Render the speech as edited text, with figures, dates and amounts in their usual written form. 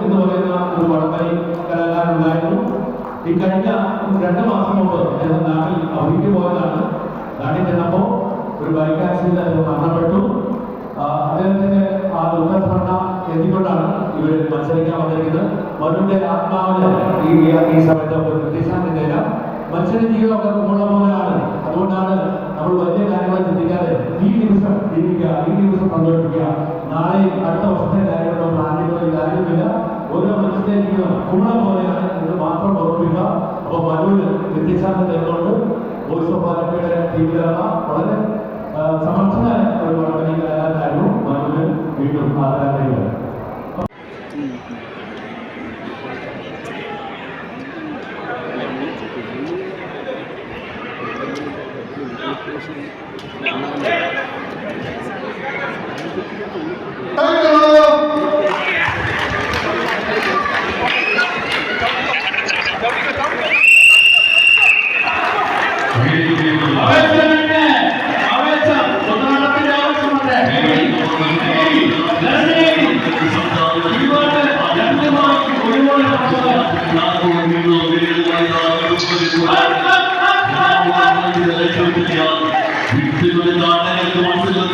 എന്ന് പറയുന്ന ഒരു വടംവലി കലാകാരനുണ്ടായിരുന്നു. ഈ കഴിഞ്ഞ 2 മാസം മുമ്പ് അദ്ദേഹം നാട്ടിൽ അവധിക്ക് പോയതാണ്. നാട്ടിൽ ചെന്നപ്പോൾ ഒരു ബൈക്ക് ആക്സിഡന്റ് അദ്ദേഹം മരണപ്പെട്ടു. അദ്ദേഹത്തിന്റെ ആ ദുഃഖസ്മരണ എത്തിക്കൊണ്ടാണ് ഇവർ മത്സരിക്കാൻ വന്നിരിക്കുന്നത്. മനുവിന്റെ ആത്മാവിന് ഈ സമയത്ത് ഒരു പ്രതീക്ഷ മനുഷ്യന്റെ ജീവിതമൊക്കെ ഉള്ള പോലെയാണ്. അതുകൊണ്ടാണ് നമ്മൾ വലിയ കാര്യങ്ങൾ ചിന്തിക്കാതെ ഈ നിമിഷം ജീവിക്കുക, ഈ നിമിഷം സന്തോഷിക്കുക. നാളെ അടുത്ത വർഷത്തെ കാര്യങ്ങളോ പ്ലാനുകളോ കാര്യമില്ല. ഓരോ മനുഷ്യന്റെ ജീവിതം കുമ്മള പോലെയാണ്. ഇത് മാത്രം ഓർമ്മിക്കുക. അപ്പൊ മനുവിന് വ്യത്യസ്തത തരുന്നുണ്ട്. വോയിസ് ഓഫ് പാലക്കയുടെ ടീമിലുള്ള വളരെ സമർത്ഥനായ ഒരു വടംവലി കലാകാരനായിരുന്നു മനുവിന് വീണ്ടും ആരാധനകൾ. വീട്ടിലുള്ള നാടകങ്ങൾക്ക്